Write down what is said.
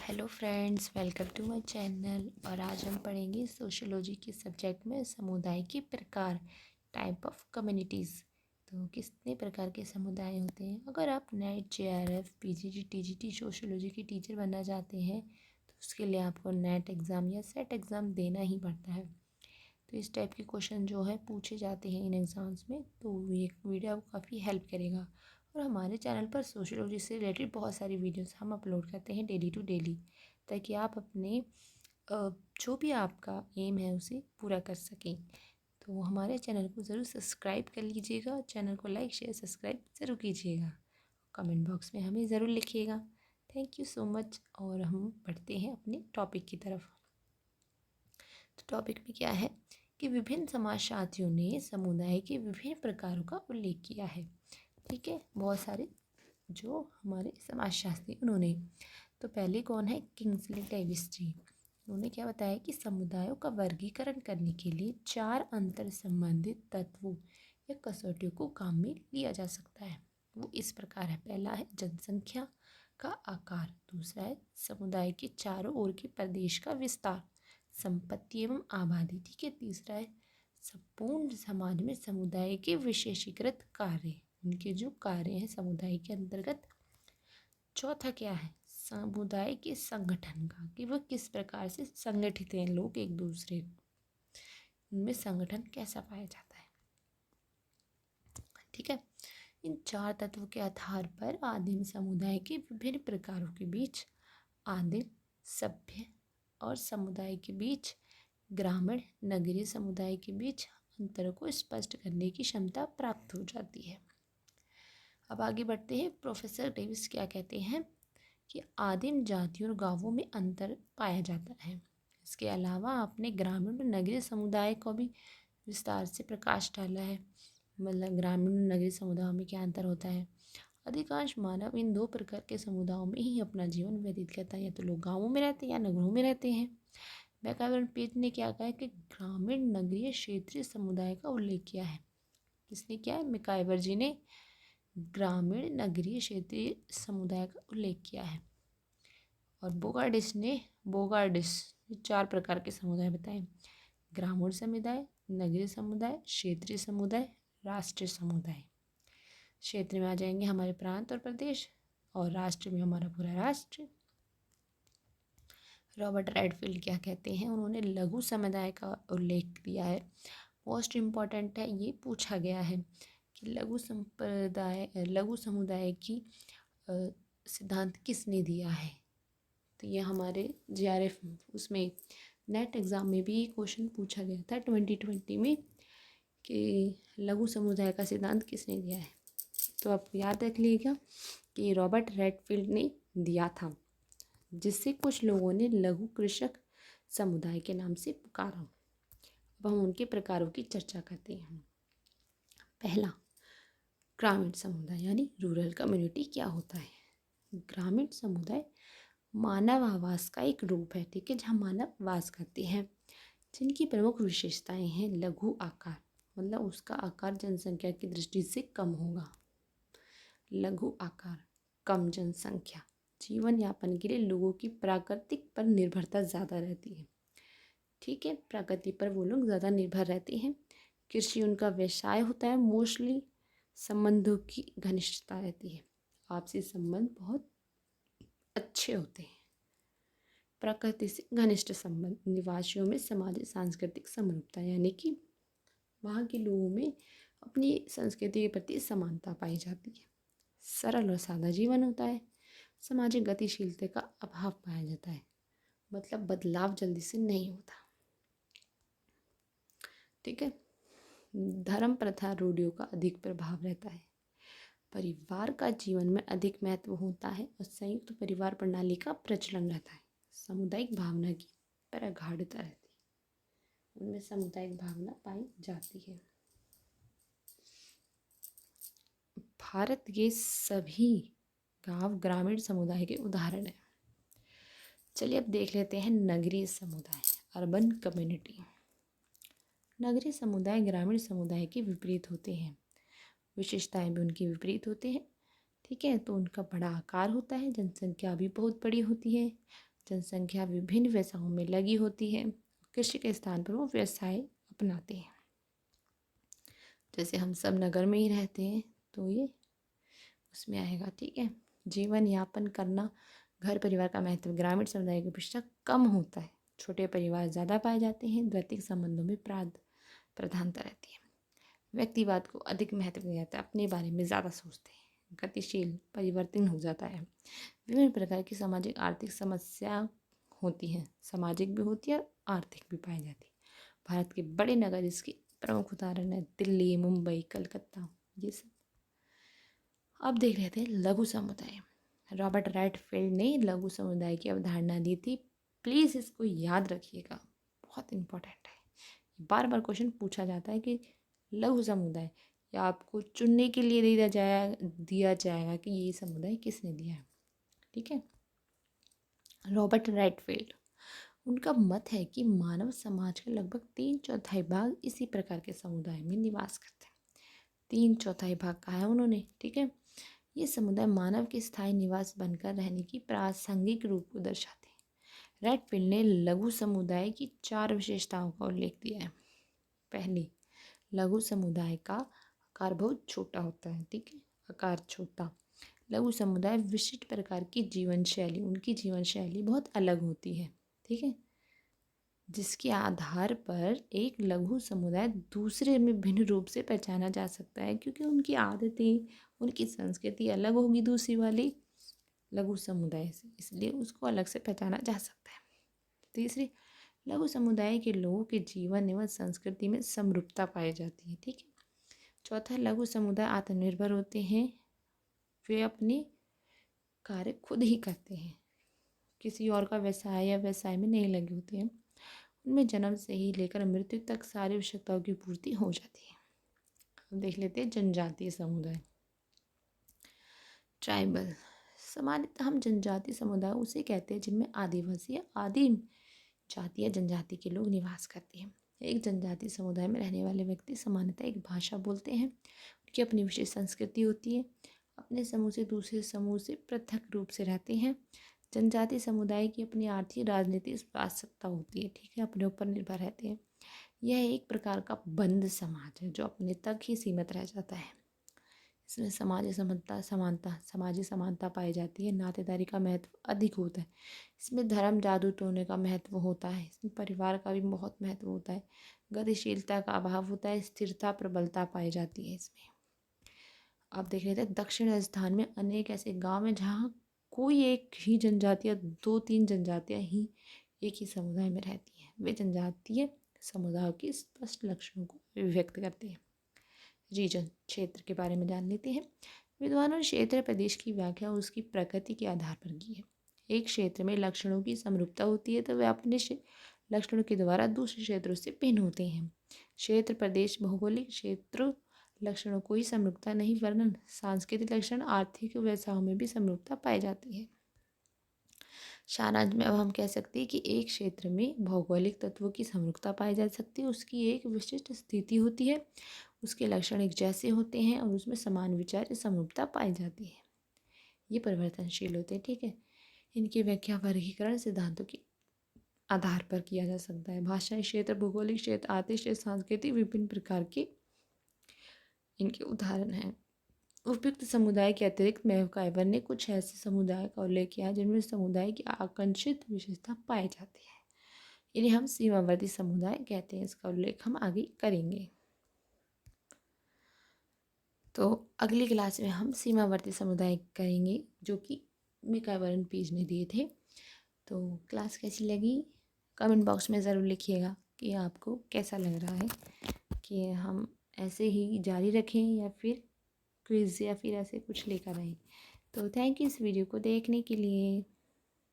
Hello friends, welcome to my channel. और आज हम पढ़ेंगे सोशियोलॉजी के सब्जेक्ट में समुदाय के प्रकार, टाइप ऑफ कम्युनिटीज़। तो कितने प्रकार के समुदाय होते हैं। अगर आप net JRF PGT TGT sociology की टीचर बनना चाहते हैं तो उसके लिए आपको नेट एग्ज़ाम या सेट एग्ज़ाम देना ही पड़ता है। तो इस टाइप के क्वेश्चन जो है पूछे जाते हैं इन एग्ज़ाम्स में, तो ये वीडियो आपको काफ़ी हेल्प करेगा। और हमारे चैनल पर सोशियोलॉजी से रिलेटेड बहुत सारी वीडियोस हम अपलोड करते हैं डेली टू डेली, ताकि आप अपने जो भी आपका एम है उसे पूरा कर सकें। तो हमारे चैनल को ज़रूर सब्सक्राइब कर लीजिएगा, चैनल को लाइक शेयर सब्सक्राइब ज़रूर कीजिएगा, कमेंट बॉक्स में हमें ज़रूर लिखिएगा। Thank you so much. और हम बढ़ते हैं अपने टॉपिक की तरफ। तो टॉपिक में क्या है कि विभिन्न समाजशास्त्रियों ने समुदाय के विभिन्न प्रकारों का उल्लेख किया है। ठीक है, बहुत सारे जो हमारे समाजशास्त्री उन्होंने। तो पहले कौन है, किंग्सले डेविस जी। उन्होंने क्या बताया कि समुदायों का वर्गीकरण करने के लिए 4 अंतर संबंधित तत्वों या कसौटियों को काम में लिया जा सकता है। वो इस प्रकार है। पहला है जनसंख्या का आकार, दूसरा है समुदाय के चारों ओर के प्रदेश का विस्तार, संपत्ति एवं आबादी, ठीक है, तीसरा है संपूर्ण समाज में समुदाय के विशेषीकृत कार्य, उनके जो कार्य हैं समुदाय के अंतर्गत। चौथा क्या है, समुदाय के संगठन का, कि वह किस प्रकार से संगठित हैं लोग एक दूसरे, उनमें संगठन कैसा पाया जाता है। ठीक है, इन 4 तत्वों के आधार पर आदिम समुदाय के विभिन्न प्रकारों के बीच, आदिम, सभ्य और समुदाय के बीच, ग्रामीण नगरीय समुदाय के बीच अंतर को स्पष्ट करने की क्षमता प्राप्त हो जाती है। अब आगे बढ़ते हैं। प्रोफेसर डेविस क्या कहते हैं कि आदिम जातियों और गांवों में अंतर पाया जाता है। इसके अलावा आपने ग्रामीण और नगरीय समुदाय को भी विस्तार से प्रकाश डाला है। मतलब ग्रामीण और नगरीय समुदायों में क्या अंतर होता है। अधिकांश मानव इन 2 प्रकार के समुदायों में ही अपना जीवन व्यतीत करता है। या तो लोग गाँवों में रहते हैं या नगरों में रहते हैं। व्याकरण पेज ने क्या कहा है कि ग्रामीण नगरीय क्षेत्रीय समुदाय का उल्लेख किया है। किसने किया है, मैकाइवर जी ने ग्रामीण नगरीय क्षेत्रीय समुदाय का उल्लेख किया है। और बोगार्डिस ने 4 प्रकार के समुदाय बताए। ग्रामीण समुदाय, नगरीय समुदाय, क्षेत्रीय समुदाय, राष्ट्रीय समुदाय। क्षेत्र में आ जाएंगे हमारे प्रांत और प्रदेश, और राष्ट्र में हमारा पूरा राष्ट्र। रॉबर्ट रेडफील्ड क्या कहते हैं, उन्होंने लघु समुदाय का उल्लेख किया है। मोस्ट इम्पॉर्टेंट है, ये पूछा गया है कि लघु समुदाय की सिद्धांत किसने दिया है। तो ये हमारे जेआरएफ उसमें नेट एग्ज़ाम में भी क्वेश्चन पूछा गया था 2020 में कि लघु समुदाय का सिद्धांत किसने दिया है। तो आप याद रख लीजिएगा कि रॉबर्ट रेडफील्ड ने दिया था, जिससे कुछ लोगों ने लघु कृषक समुदाय के नाम से पुकारा। अब हम उनके प्रकारों की चर्चा करते हैं। पहला, ग्रामीण समुदाय यानी रूरल कम्युनिटी क्या होता है। ग्रामीण समुदाय मानव आवास का एक रूप है, ठीक है, जहाँ मानव वास करते हैं, जिनकी प्रमुख विशेषताएं हैं लघु आकार, मतलब उसका आकार जनसंख्या की दृष्टि से कम होगा। लघु आकार, कम जनसंख्या, जीवन यापन के लिए लोगों की प्राकृतिक पर निर्भरता ज़्यादा रहती है। ठीक है, प्रकृति पर वो लोग ज़्यादा निर्भर रहते हैं। कृषि उनका व्यवसाय होता है। मोस्टली संबंधों की घनिष्ठता रहती है, आपसी संबंध बहुत अच्छे होते हैं। प्रकृति से घनिष्ठ संबंध, निवासियों में सामाजिक सांस्कृतिक समरूपता, यानी कि वहाँ के लोगों में अपनी संस्कृति के प्रति समानता पाई जाती है। सरल और सादा जीवन होता है। सामाजिक गतिशीलता का अभाव पाया जाता है, मतलब बदलाव जल्दी से नहीं होता। ठीक है, धर्म प्रथा रूढ़ियों का अधिक प्रभाव रहता है। परिवार का जीवन में अधिक महत्व होता है और संयुक्त परिवार प्रणाली का प्रचलन रहता है। सामुदायिक भावना की प्रगाढ़ता रहती है, उनमें सामुदायिक भावना पाई जाती है। भारत के सभी गांव ग्रामीण समुदाय के उदाहरण हैं। चलिए अब देख लेते हैं नगरीय समुदाय, अर्बन कम्युनिटी। नगरीय समुदाय ग्रामीण समुदाय के विपरीत होते हैं, विशेषताएं भी उनकी विपरीत होते हैं। ठीक है, तो उनका बड़ा आकार होता है, जनसंख्या भी बहुत बड़ी होती है, जनसंख्या विभिन्न व्यवसायों में लगी होती है। कृषि के स्थान पर वो व्यवसाय अपनाते हैं। जैसे हम सब नगर में ही रहते हैं तो ये उसमें आएगा, ठीक है। जीवन यापन करना, घर परिवार का महत्व ग्रामीण समुदाय की अपेक्षा कम होता है। छोटे परिवार ज़्यादा पाए जाते हैं। द्वैतिक संबंधों में प्रधानता रहती है। व्यक्तिवाद को अधिक महत्व दिया जाता है, अपने बारे में ज़्यादा सोचते हैं। गतिशील परिवर्तन हो जाता है। विभिन्न प्रकार की सामाजिक आर्थिक समस्या होती हैं, सामाजिक भी होती है और आर्थिक भी पाई जाती है। भारत के बड़े नगर इसके प्रमुख उदाहरण है, दिल्ली, मुंबई, कलकत्ता, ये सब। अब देख लेते हैं लघु समुदाय। रॉबर्ट राइटफील्ड ने लघु समुदाय की अवधारणा दी थी। प्लीज़ इसको याद रखिएगा, बहुत इंपॉर्टेंट है। बार बार क्वेश्चन पूछा जाता है कि लघु समुदाय, या आपको चुनने के लिए दिया जाएगा कि ये समुदाय किसने दिया है, ठीक है। रॉबर्ट राइटफील्ड, उनका मत है कि मानव समाज के लगभग 3/4 भाग इसी प्रकार के समुदाय में निवास करते हैं। 3/4 भाग कहा है उन्होंने, ठीक है। ये समुदाय मानव के स्थायी निवास बनकर रहने की प्रासंगिक रूप को दर्शाते हैं। राइटफील्ड ने लघु समुदाय की 4 विशेषताओं का उल्लेख दिया है। पहली, लघु समुदाय का आकार बहुत छोटा होता है, ठीक है, आकार छोटा। लघु समुदाय विशिष्ट प्रकार की जीवन शैली, उनकी जीवन शैली बहुत अलग होती है, ठीक है, जिसके आधार पर एक लघु समुदाय दूसरे में भिन्न रूप से पहचाना जा सकता है, क्योंकि उनकी आदतें, उनकी संस्कृति अलग होगी दूसरी वाली लघु समुदाय से, इसलिए उसको अलग से पहचाना जा सकता है। तीसरी, लघु समुदाय के लोगों के जीवन एवं संस्कृति में समरूपता पाई जाती है, ठीक है। चौथा, लघु समुदाय आत्मनिर्भर होते हैं, वे अपने कार्य खुद ही करते हैं, किसी और का व्यवसाय या व्यवसाय में नहीं लगे होते हैं। उनमें जन्म से ही लेकर मृत्यु तक सारी आवश्यकताओं की पूर्ति हो जाती है। अब देख लेते हैं जनजातीय समुदाय। ट्राइबल सामान्यतः हम जनजातीय समुदाय उसे कहते हैं जिनमें आदिवासी या आदिम जाति या जनजाति के लोग निवास करते हैं। एक जनजातीय समुदाय में रहने वाले व्यक्ति सामान्यतः एक भाषा बोलते हैं, उनकी अपनी विशेष संस्कृति होती है, अपने समूह से दूसरे समूह से पृथक रूप से रहते हैं। जनजातीय समुदाय की अपनी आर्थिक राजनीतिक स्वायत्तता होती है, ठीक है, अपने ऊपर निर्भर रहते हैं। यह एक प्रकार का बंद समाज है जो अपने तक ही सीमित रह जाता है। इसमें सामाजिक समानता पाई जाती है। नातेदारी का महत्व अधिक होता है। इसमें धर्म जादू टोने का महत्व होता है। इसमें परिवार का भी बहुत महत्व होता है। गतिशीलता का अभाव होता है। स्थिरता प्रबलता पाई जाती है इसमें। अब देख लेते हैं दक्षिण राजस्थान में अनेक ऐसे गांव हैं जहाँ कोई एक ही जनजाति या 2-3 जनजातियाँ ही एक ही समुदाय में रहती हैं। वे जनजातीय समुदाय के स्पष्ट लक्षणों को व्यक्त करते हैं। रीजन, क्षेत्र के बारे में जान लेते हैं। विद्वानों ने क्षेत्र प्रदेश की व्याख्या उसकी प्रकृति के आधार पर की है। एक क्षेत्र में लक्षणों की समरूपता होती है तो वे अपने लक्षणों के द्वारा दूसरे क्षेत्रों से भिन्न होते हैं। क्षेत्र प्रदेश भौगोलिक क्षेत्र लक्षणों को ही समरूपता नहीं वरन सांस्कृतिक लक्षण आर्थिक व्यवसायों में भी समरूपता पाई जाती है। सारांश में अब हम कह सकते हैं कि एक क्षेत्र में भौगोलिक तत्वों की समरूपता पाई जा सकती है, उसकी एक विशिष्ट स्थिति होती है, उसके लक्षण एक जैसे होते हैं और उसमें समान विचार समरूपता पाई जाती है। ये परिवर्तनशील होते हैं, ठीक है। इनकी व्याख्या वर्गीकरण सिद्धांतों के आधार पर किया जा सकता है। भाषाई क्षेत्र, भौगोलिक क्षेत्र, आर्थिक क्षेत्र, सांस्कृतिक विभिन्न प्रकार के इनके उदाहरण हैं। उपयुक्त समुदाय के अतिरिक्त मैकआइवर ने कुछ ऐसे समुदाय का उल्लेख किया जिनमें समुदाय की आकांक्षित विशेषता पाई जाती है। इन्हें हम सीमावर्ती समुदाय कहते हैं। इसका उल्लेख हम आगे करेंगे। तो अगली क्लास में हम सीमावर्ती समुदाय करेंगे जो कि मैकआइवर एंड पीज ने दिए थे। तो क्लास कैसी लगी कमेंट बॉक्स में ज़रूर लिखिएगा कि आपको कैसा लग रहा है, कि हम ऐसे ही जारी रखें या फिर क्विज़ या फिर ऐसे कुछ लेकर आएँ। तो थैंक यू इस वीडियो को देखने के लिए।